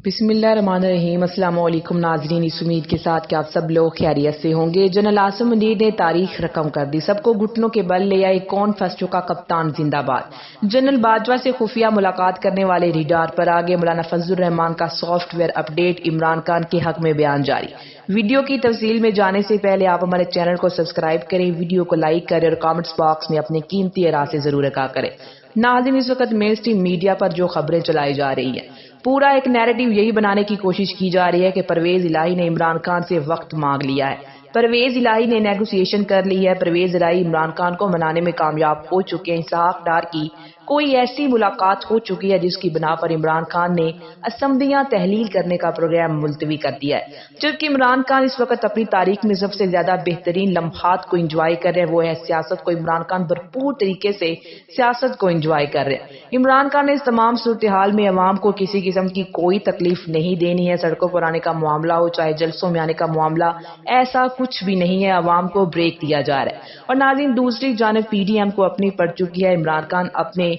بسم اللہ الرحمن الرحیم۔ السلام علیکم ناظرین، اس امید کے ساتھ کہ آپ سب لوگ خیریت سے ہوں گے۔ جنرل عاصم منیر نے تاریخ رقم کر دی، سب کو گھٹنوں کے بل لے آئے، کون پھنس چکا کپتان زندہ باد۔ جنرل باجوہ سے خفیہ ملاقات کرنے والے ریڈار پر آگے، مولانا فضل الرحمان کا software update, Imran Khan کے حق میں بیان جاری۔ ویڈیو کی تفصیل میں جانے سے پہلے آپ ہمارے چینل کو سبسکرائب کریں، ویڈیو کو لائک کریں اور کامنٹس باکس میں اپنے قیمتی رائے سے ضرور آگاہ کریں۔ ناظرین، اس وقت مین اسٹریم میڈیا پر جو خبریں چلائی جا رہی ہیں، پورا ایک نیریٹو یہی بنانے کی کوشش کی جا رہی ہے کہ پرویز الہی نے عمران خان سے وقت مانگ لیا ہے، پرویز الہی نے نیگوسیشن کر لی ہے، پرویز الہی عمران خان کو منانے میں کامیاب ہو چکے ہیں۔ اسحاق ڈار کی کوئی ایسی ملاقات ہو چکی ہے جس کی بنا پر عمران خان نے اسمبلیاں تحلیل کرنے کا پروگرام ملتوی کر دیا ہے، جبکہ عمران خان اس وقت اپنی تاریخ میں سب سے زیادہ بہترین لمحات کو انجوائے کر رہے ہیں، وہ ہے سیاست کو۔ عمران خان بھرپور طریقے سے سیاست کو انجوائے کر رہے ہیں۔ عمران خان نے اس تمام صورتحال میں عوام کو کسی قسم کی کوئی تکلیف نہیں دینی ہے، سڑکوں پر آنے کا معاملہ ہو چاہے جلسوں میں آنے کا معاملہ، ایسا کچھ بھی نہیں ہے، عوام کو بریک دیا جا رہا ہے۔ اور ناظرین، دوسری جانب پی ڈی ایم کو اپنی پڑ چکی ہے، عمران خان اپنے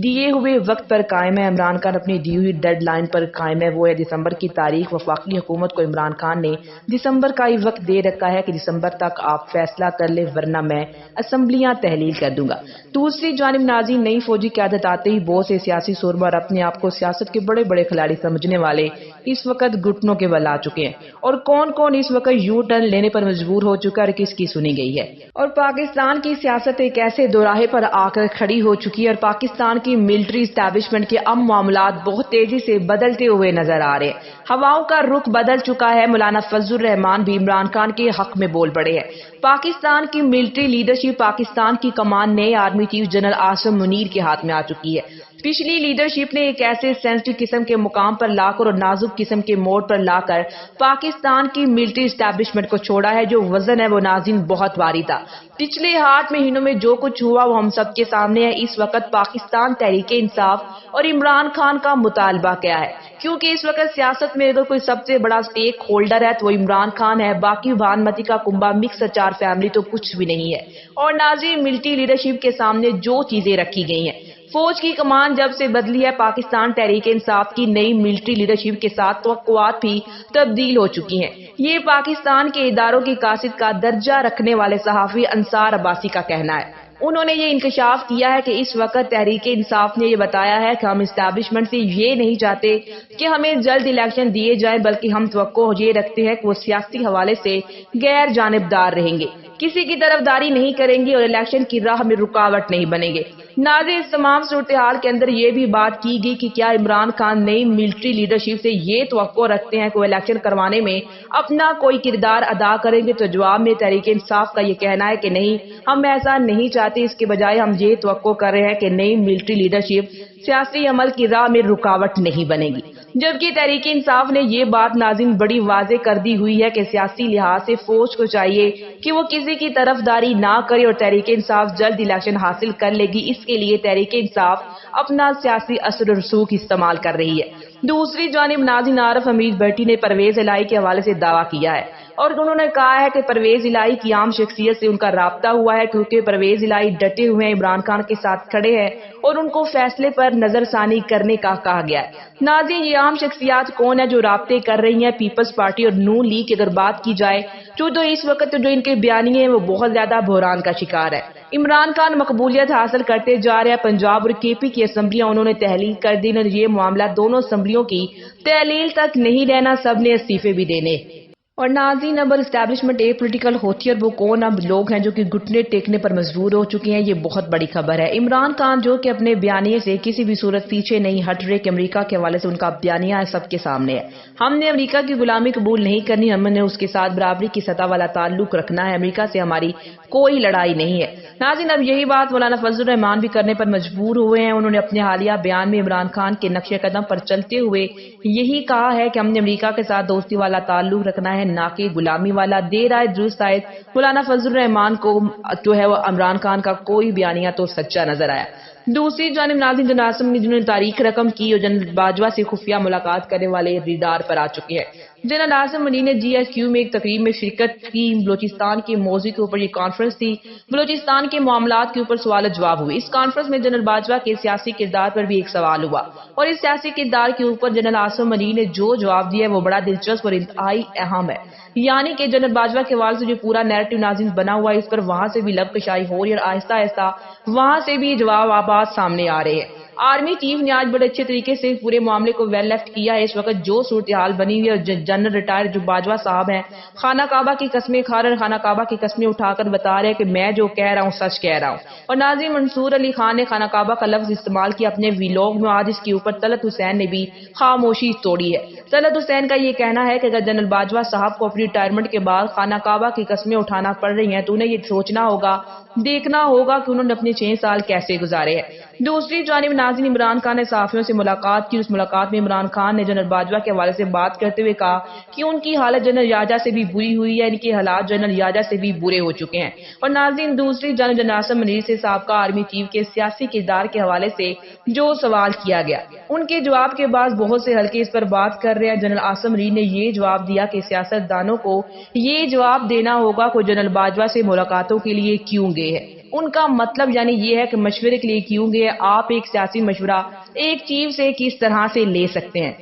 دیے ہوئے وقت پر قائم ہے، عمران خان اپنی دی ہوئی ڈیڈ لائن پر قائم ہے، وہ ہے دسمبر کی تاریخ۔ وفاقی حکومت کو عمران خان نے دسمبر کا ہی وقت دے رکھا ہے کہ دسمبر تک آپ فیصلہ کر لیں ورنہ میں اسمبلیاں تحلیل کر دوں گا۔ دوسری جانب ناظرین، نئی فوجی قیادت آتے ہی بہت سے سیاسی سربراہ اور اپنے آپ کو سیاست کے بڑے بڑے کھلاڑی سمجھنے والے اس وقت گھٹنوں کے بل آ چکے ہیں، اور کون کون اس وقت یو ٹرن لینے پر مجبور ہو چکا ہے اور کس کی سنی گئی ہے۔ اور پاکستان کی سیاست ایک ایسے دوراہے پر آ کر کھڑی ہو چکی ہے اور پاکستان کی ملٹری اسٹیبلشمنٹ کے معاملات بہت تیزی سے بدلتے ہوئے نظر آ رہے ہیں، ہواؤں کا رخ بدل چکا ہے۔ مولانا فضل الرحمان بھی عمران خان کے حق میں بول پڑے ہیں۔ پاکستان کی ملٹری لیڈرشپ، پاکستان کی کمان نئے army chief general Asim Munir کے ہاتھ میں آ چکی ہے۔ پچھلی لیڈرشپ نے ایک ایسے سینسٹیو قسم کے مقام پر لا کر اور نازک قسم کے موڑ پر لا کر پاکستان کی ملٹری اسٹیبلشمنٹ کو چھوڑا ہے، جو وزن ہے وہ ناظرین بہت بھاری تھا۔ پچھلے 8 مہینوں میں جو کچھ ہوا وہ ہم سب کے سامنے ہے۔ اس وقت پاکستان تحریک انصاف اور عمران خان کا مطالبہ کیا ہے، کیونکہ اس وقت سیاست میں اگر کوئی سب سے بڑا سٹیک ہولڈر ہے تو وہ عمران خان ہے، باقی بھانمتی کا کنبہ مکس اچار فیملی تو کچھ بھی نہیں ہے۔ اور ناظرین، ملٹری لیڈرشپ کے سامنے جو چیزیں رکھی گئی ہیں، فوج کی کمان جب سے بدلی ہے، پاکستان تحریک انصاف کی نئی ملٹری لیڈرشپ کے ساتھ توقعات بھی تبدیل ہو چکی ہیں۔ یہ پاکستان کے اداروں کی قاصد کا درجہ رکھنے والے صحافی انصار عباسی کا کہنا ہے۔ انہوں نے یہ انکشاف کیا ہے کہ اس وقت تحریک انصاف نے یہ بتایا ہے کہ ہم اسٹیبلشمنٹ سے یہ نہیں چاہتے کہ ہمیں جلد الیکشن دیے جائیں، بلکہ ہم توقع یہ رکھتے ہیں کہ وہ سیاسی حوالے سے غیر جانبدار رہیں گے، کسی کی طرفداری نہیں کریں گے اور الیکشن کی راہ میں رکاوٹ نہیں بنیں گے۔ ناظرین، اس تمام صورتحال کے اندر یہ بھی بات کی گئی کہ کیا عمران خان نئی ملٹری لیڈرشپ سے یہ توقع رکھتے ہیں کہ وہ الیکشن کروانے میں اپنا کوئی کردار ادا کریں گے، تو جواب میں تحریک انصاف کا یہ کہنا ہے کہ نہیں، ہم ایسا نہیں چاہتے، اس کے بجائے ہم یہ توقع کر رہے ہیں کہ نئی ملٹری لیڈرشپ سیاسی عمل کی راہ میں رکاوٹ نہیں بنے گی۔ جبکہ تحریک انصاف نے یہ بات ناظرین بڑی واضح کر دی ہوئی ہے کہ سیاسی لحاظ سے فوج کو چاہیے کہ وہ کسی کی طرفداری نہ کرے اور تحریک انصاف جلد الیکشن حاصل کر لے گی، اس کے لیے تحریک انصاف اپنا سیاسی اثر و رسوخ استعمال کر رہی ہے۔ دوسری جانب ناظرین، عارف حمید بھٹی نے پرویز الہی کے حوالے سے دعویٰ کیا ہے اور انہوں نے کہا ہے کہ پرویز الہی کی عام شخصیت سے ان کا رابطہ ہوا ہے، کیونکہ پرویز الہی ڈٹے ہوئے ہیں، عمران خان کے ساتھ کھڑے ہیں اور ان کو فیصلے پر نظر ثانی کرنے کا کہا گیا ہے۔ ناظرین، یہ عام شخصیات کون ہے جو رابطے کر رہی ہیں؟ پیپلز پارٹی اور نون لیگ کی اگر بات کی جائے تو اس وقت جو ان کے بیانیے ہیں وہ بہت زیادہ بحران کا شکار ہے۔ عمران خان مقبولیت حاصل کرتے جا رہے ہیں، پنجاب اور کے پی کی اسمبلیاں انہوں نے تحلیل کر دی، اور یہ معاملہ دونوں اسمبلیوں کی تحلیل تک نہیں رہنا، سب نے استعفے بھی دینے۔ اور ناظرین، اب اسٹیبلشمنٹ ایک پولیٹیکل ہوتی ہے اور وہ کون اب لوگ ہیں جو کہ گھٹنے ٹیکنے پر مجبور ہو چکے ہیں، یہ بہت بڑی خبر ہے۔ عمران خان جو کہ اپنے بیانیے سے کسی بھی صورت پیچھے نہیں ہٹ رہے کہ امریکہ کے حوالے سے ان کا بیانیہ سب کے سامنے ہے، ہم نے امریکہ کی غلامی قبول نہیں کرنی، ہم نے اس کے ساتھ برابری کی سطح والا تعلق رکھنا ہے، امریکہ سے ہماری کوئی لڑائی نہیں ہے۔ ناظرین، اب یہی بات مولانا فضل الرحمان بھی کرنے پر مجبور ہوئے ہیں۔ انہوں نے اپنے حالیہ بیان میں عمران خان کے نقش قدم پر چلتے ہوئے یہی کہا ہے کہ ہم نے امریکہ کے ساتھ دوستی والا تعلق رکھنا ہے، نہ کہ غلامی والا۔ دیر آئے درست آئے، مولانا فضل الرحمان کو جو ہے وہ عمران خان کا کوئی بیانیہ تو سچا نظر آیا۔ دوسری جانب ناظرین، جنرل عاصم نے جنہوں نے تاریخ رقم کی اور جنرل باجوہ سے خفیہ ملاقات کرنے والے ریڈار پر آ چکے ہیں۔ جنرل عاصم منیر نے جی ایس کیو میں ایک تقریب میں شرکت کی۔ بلوچستان کے موضوع کے اوپر یہ کانفرنس تھی۔ بلوچستان کے معاملات کے اوپر سوال و جواب ہوئے۔ اس کانفرنس میں جنرل باجوہ کے سیاسی کردار پر بھی ایک سوال ہوا اور اس سیاسی کردار کے اوپر جنرل عاصم منیر نے جو جواب دیا ہے وہ بڑا دلچسپ اور انتہائی اہم ہے، یعنی کہ جنرل باجوہ کے حوالے سے جو پورا نیریٹو ناظرین بنا ہوا ہے اس پر وہاں سے بھی لب کشائی ہو رہی ہے اور آہستہ آہستہ وہاں سے بھی جواب آباد سامنے آ رہے ہیں۔ آرمی چیف نے آج بڑے اچھے طریقے سے پورے معاملے کو ویل لیفٹ کیا ہے۔ اس وقت جو صورتحال بنی ہوئی ہے، جنرل ریٹائر جو باجوہ صاحب ہیں خانہ کعبہ کی قسمیں کھا رہے، خانہ کعبہ کی قسمیں اٹھا کر بتا رہے ہیں کہ میں جو کہہ رہا ہوں سچ کہہ رہا ہوں۔ اور ناظرین، منصور علی خان نے خانہ کعبہ کا لفظ استعمال کیا اپنے ویلاگ میں، آج اس کے اوپر طلعت حسین نے بھی خاموشی توڑی ہے۔ طلعت حسین کا یہ کہنا ہے کہ اگر جنرل باجوہ صاحب کو اپنی ریٹائرمنٹ کے بعد خانہ کعبہ کی قسمیں اٹھانا پڑ رہی ہیں تو انہیں یہ سوچنا ہوگا، دیکھنا ہوگا کہ انہوں نے اپنے 6 سال کیسے گزارے ہیں۔ دوسری جانب ناظرین، عمران خان نے صحافیوں سے ملاقات کی۔ اس ملاقات میں عمران خان نے جنرل باجوہ کے حوالے سے بات کرتے ہوئے کہا کہ ان کی حالت جنرل یاجہ سے بھی بری ہوئی ہے، ان کے حالات جنرل یاجہ سے بھی برے ہو چکے ہیں۔ اور ناظرین، دوسری جانب جنرل عاصم منیر سے سابقہ آرمی چیف کے سیاسی کردار کے حوالے سے جو سوال کیا گیا، ان کے جواب کے بعد بہت سے حلقے اس پر بات کر رہے ہیں۔ جنرل عاصم منیر نے یہ جواب دیا کہ سیاست دانوں کو یہ جواب دینا ہوگا کہ جنرل باجوہ سے ملاقاتوں کے لیے کیوں گئے ہیں۔ ان کا مطلب یعنی یہ ہے کہ مشورے کے لیے کیوں گئے۔ آپ ایک سیاسی مشورہ ایک چیف سے کس طرح سے لے سکتے ہیں؟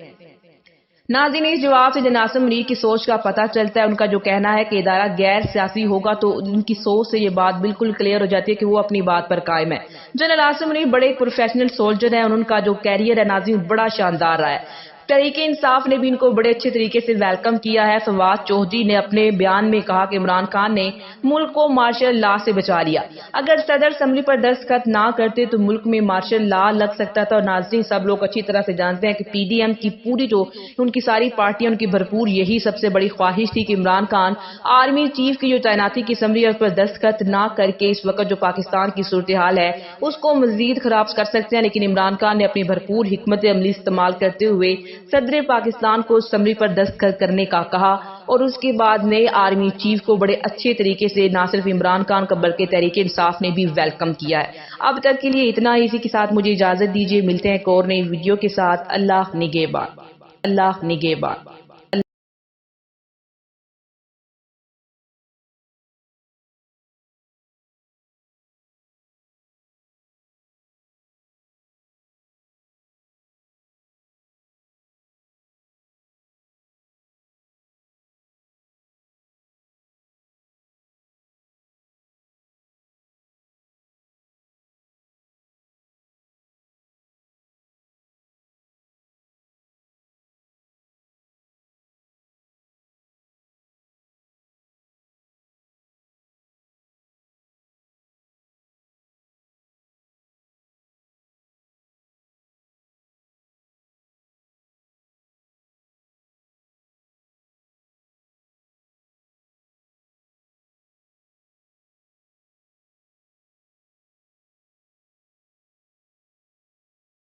ناظرین، اس جواب سے جنرل عاصم منیر کی سوچ کا پتہ چلتا ہے۔ ان کا جو کہنا ہے کہ ادارہ غیر سیاسی ہوگا تو ان کی سوچ سے یہ بات بالکل کلیئر ہو جاتی ہے کہ وہ اپنی بات پر قائم ہے۔ جنرل عاصم منیر بڑے پروفیشنل سولجر ہیں اور ان کا جو کیریئر ہے ناظرین بڑا شاندار رہا ہے۔ تحریک انصاف نے بھی ان کو بڑے اچھے طریقے سے ویلکم کیا ہے۔ فواد چودھری نے اپنے بیان میں کہا کہ عمران خان نے ملک کو مارشل لا سے بچا لیا، اگر صدر اسمبلی پر دستخط نہ کرتے تو ملک میں مارشل لا لگ سکتا تھا۔ اور ناظرین، سب لوگ اچھی طرح سے جانتے ہیں کہ پی ڈی ایم کی پوری جو ان کی ساری پارٹیاں ان کی بھرپور یہی سب سے بڑی خواہش تھی کہ عمران خان آرمی چیف کی جو تعیناتی کی اسمبلی ہے اس پر دستخط نہ کر کے اس وقت جو پاکستان کی صورتحال ہے اس کو مزید خراب کر سکتے ہیں، لیکن عمران خان نے اپنی بھرپور حکمت عملی استعمال کرتے ہوئے صدر پاکستان کو اسمبلی پر دستخط کرنے کا کہا اور اس کے بعد نئے آرمی چیف کو بڑے اچھے طریقے سے نہ صرف عمران خان کا بلکہ تحریک انصاف نے بھی ویلکم کیا ہے۔ اب تک کے لیے اتنا ہی، اسی کے ساتھ مجھے اجازت دیجیے، ملتے ہیں ایک اور نئی ویڈیو کے ساتھ۔ اللہ نگہبان، اللہ نگہبان۔